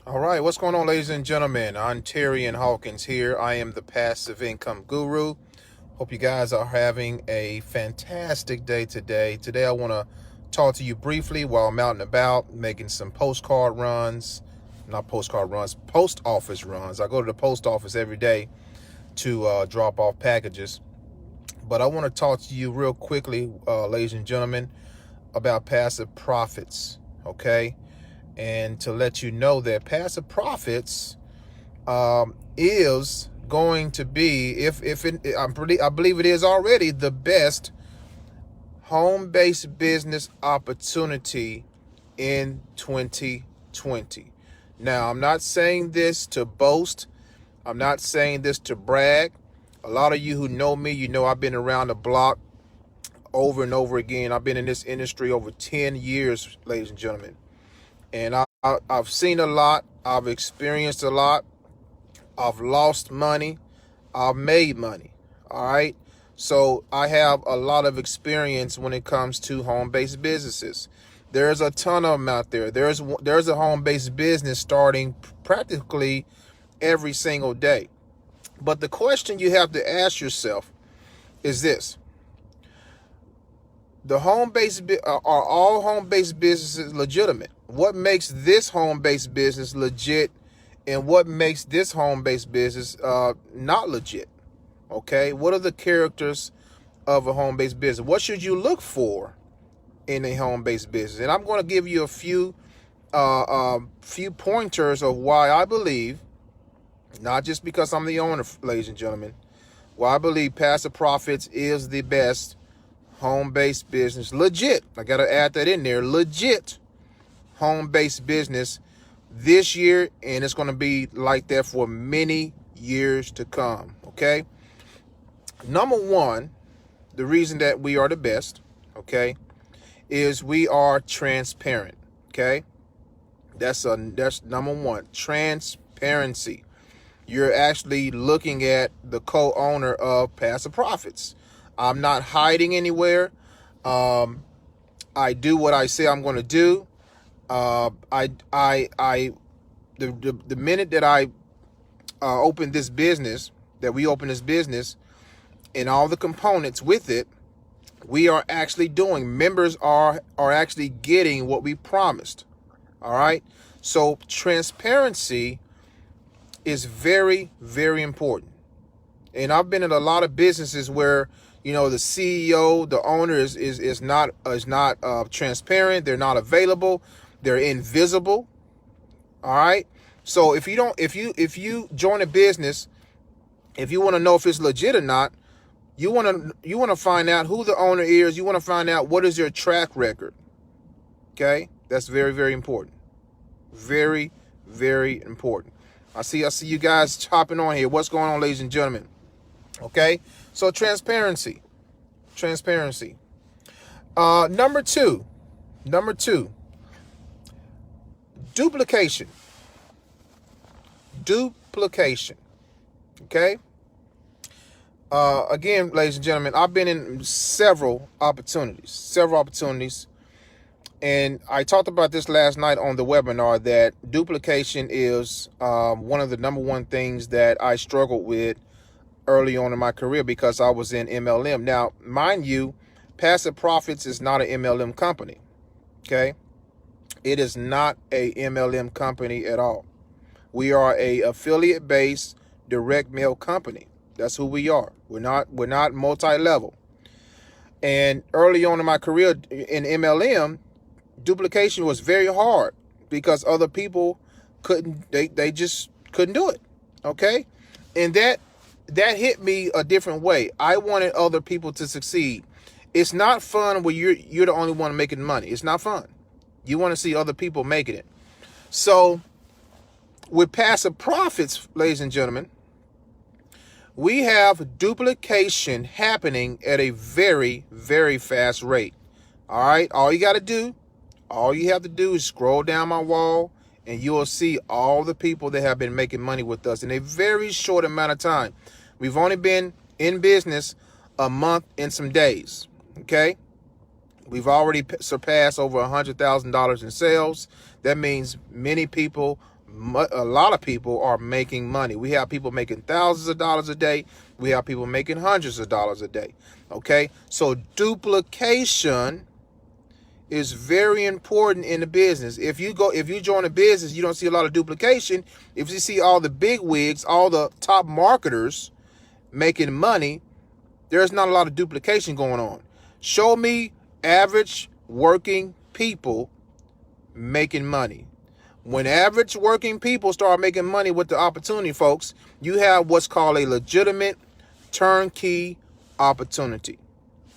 All right, what's going on, ladies and gentlemen? Ontarian Hawkins here. I am the passive income guru. Hope you guys are having a fantastic day today. Today, I want to talk to you briefly while I'm out and about making some postcard runs. Not postcard runs, post office runs. I go to the post office every day to drop off packages. But I want to talk to you real quickly, ladies and gentlemen, about passive profits, okay? And to let you know that passive profits is going to be, I believe it is already the best home-based business opportunity in 2020. Now, I'm not saying this to boast. I'm not saying this to brag. A lot of you who know me, you know I've been around the block over and over again. I've been in this industry over 10 years, ladies and gentlemen. And I've seen a lot. I've experienced a lot. I've lost money. I've made money. All right. So I have a lot of experience when it comes to home-based businesses. There's a ton of them out there. There's a home-based business starting practically every single day. But the question you have to ask yourself is this: are all home-based businesses legitimate? What makes this home-based business legit, and what makes this home-based business not legit? Okay, what are the characters of a home-based business? What should you look for in a home-based business? And I'm going to give you a few pointers of why I believe, not just because I'm the owner, ladies and gentlemen, why I believe passive profits is the best home-based business, legit. I got to add that in there, legit home-based business this year, and it's going to be like that for many years to come. Okay. Number one, the reason that we are the best, okay, is we are transparent. Okay. That's number one, transparency. You're actually looking at the co-owner of Passive Profits. I'm not hiding anywhere. I do what I say I'm going to do. The minute that I open this business, that we open this business, and all the components with it, we are actually doing. Members are actually getting what we promised. All right. So transparency is very, very important. And I've been in a lot of businesses where, you know, the CEO, the owner is not transparent. They're not available. They're invisible. All right. So if you join a business, if you want to know if it's legit or not, you want to find out who the owner is. You want to find out what is their track record. Okay. That's very, very important. Very, very important. I see you guys hopping on here. What's going on, ladies and gentlemen? Okay. So transparency. Number two, duplication. Okay. Again, ladies and gentlemen, I've been in several opportunities. And I talked about this last night on the webinar, that duplication is one of the number one things that I struggled with early on in my career because I was in MLM. Now, mind you, Passive Profits is not an MLM company. Okay. It is not a MLM company at all. We are a affiliate-based direct mail company. That's who we are. We're not multi-level. And early on in my career in MLM, duplication was very hard because other people they just couldn't do it. Okay. And that hit me a different way. I wanted other people to succeed. It's not fun when you're the only one making money. It's not fun. You want to see other people making it. So with Passive Profits, ladies and gentlemen, we have duplication happening at a very, very fast rate. All right. All you have to do is scroll down my wall and you will see all the people that have been making money with us in a very short amount of time. We've only been in business a month and some days. Okay. We've already surpassed over $100,000 in sales. That means many people A lot of people are making money. We have people making thousands of dollars a day. We have people making hundreds of dollars a day. Okay, so duplication is very important in the business. If you join a business, you don't see a lot of duplication. If you see all the big wigs, all the top marketers making money, there's not a lot of duplication going on. Show me average working people making money. When average working people start making money with the opportunity, folks, you have what's called a legitimate turnkey opportunity.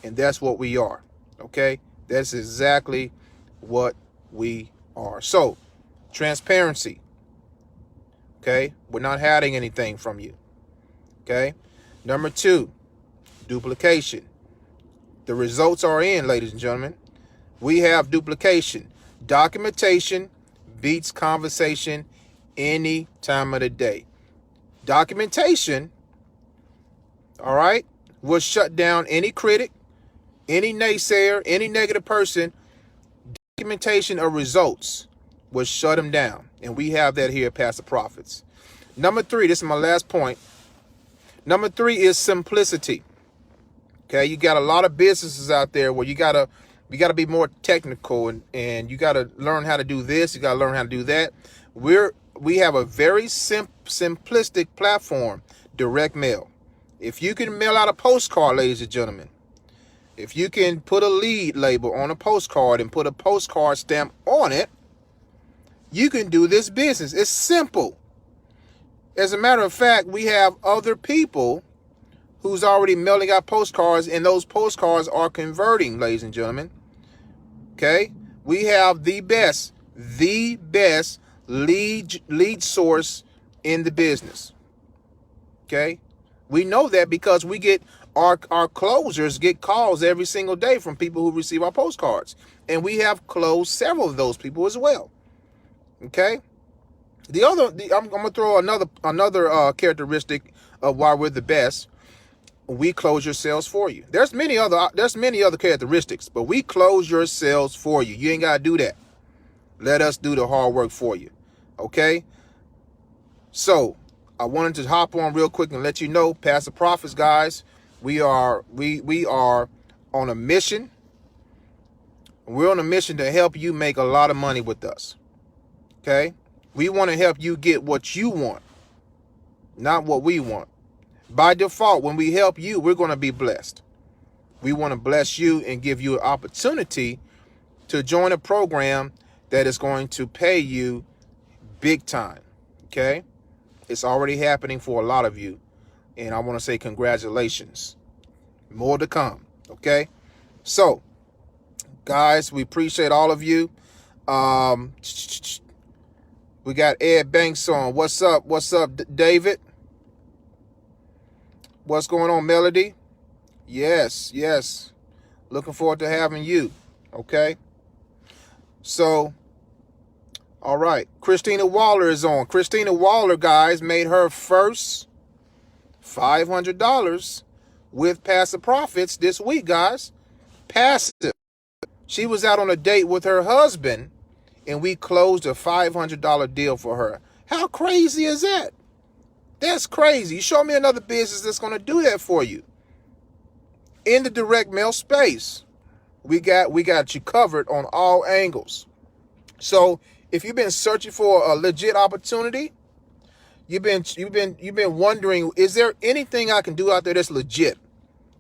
And that's what we are. Okay? That's exactly what we are. So, transparency. Okay? We're not hiding anything from you. Okay? Number 2, duplication. The results are in, ladies and gentlemen. We have duplication. Documentation beats conversation any time of the day. Documentation, all right, will shut down any critic, any naysayer, any negative person. Documentation of results will shut them down. And we have that here at Pastor Profits. Number 3, this is my last point. Number 3 is simplicity. Okay, you got a lot of businesses out there where you gotta be more technical, and you gotta learn how to do this, you gotta learn how to do that. We have a very simplistic platform, direct mail. If you can mail out a postcard, ladies and gentlemen, if you can put a lead label on a postcard and put a postcard stamp on it, you can do this business. It's simple. As a matter of fact, we have other people who's already mailing out postcards, and those postcards are converting, ladies and gentlemen. Okay? We have the best lead source in the business. Okay? We know that because we get our closers get calls every single day from people who receive our postcards. And we have closed several of those people as well. Okay? I'm gonna throw another characteristic of why we're the best. We close your sales for you. There's many other characteristics, but we close your sales for you. You ain't gotta do that. Let us do the hard work for you. Okay? So I wanted to hop on real quick and let you know, Pastor Profits, guys, we are on a mission. We're on a mission to help you make a lot of money with us. Okay? We want to help you get what you want, not what we want. By default, when we help you, we're going to be blessed. We want to bless you and give you an opportunity to join a program that is going to pay you big time. Okay? It's already happening for a lot of you. And I want to say congratulations. More to come. Okay? So, guys, we appreciate all of you. We got Ed Banks on. What's up? What's up, David? What's going on, Melody? Yes. Looking forward to having you. Okay? So, all right. Christina Waller is on. Christina Waller, guys, made her first $500 with Passive Profits this week, guys. Passive. She was out on a date with her husband, and we closed a $500 deal for her. How crazy is that? That's crazy. You show me another business that's going to do that for you. In the direct mail space, we got you covered on all angles. So if you've been searching for a legit opportunity, you've been wondering, is there anything I can do out there that's legit?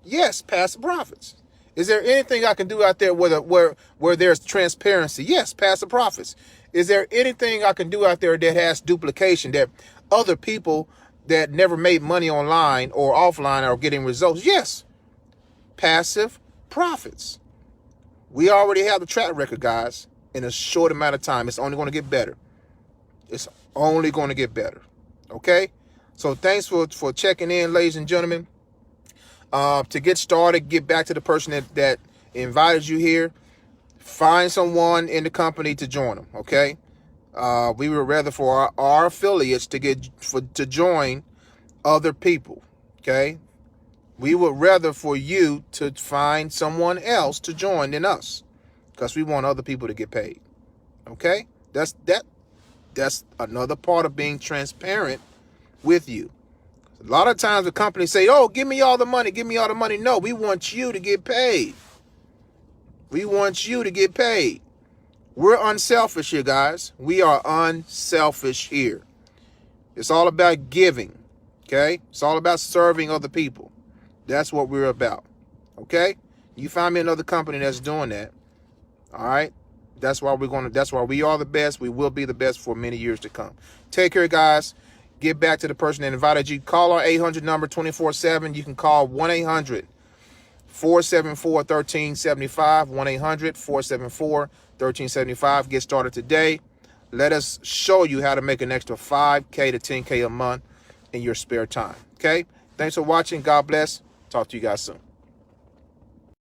Yes, Passive Profits. Is there anything I can do out there where there's transparency? Yes, Passive Profits. Is there anything I can do out there that has duplication, that other people that never made money online or offline are getting results? Yes, Passive Profits. We already have the track record, guys, in a short amount of time. It's only going to get better. It's only going to get better. Okay? So thanks for checking in, ladies and gentlemen. To get started, get back to the person that invited you here. Find someone in the company to join them, okay? We would rather for our affiliates to join other people, okay? We would rather for you to find someone else to join than us, because we want other people to get paid, okay? That's That's another part of being transparent with you. A lot of times the companies say, oh, give me all the money, give me all the money. No, we want you to get paid. We want you to get paid. We're unselfish here, guys. We are unselfish here. It's all about giving, okay? It's all about serving other people. That's what we're about, okay? You find me another company that's doing that, all right? That's why we are the best. We will be the best for many years to come. Take care, guys. Get back to the person that invited you. Call our 800 number 24/7. You can call 1-800-474-1375. 1-800-474-1375. Get started today. Let us show you how to make an extra $5K to $10K a month in your spare time. Okay? Thanks for watching. God bless. Talk to you guys soon.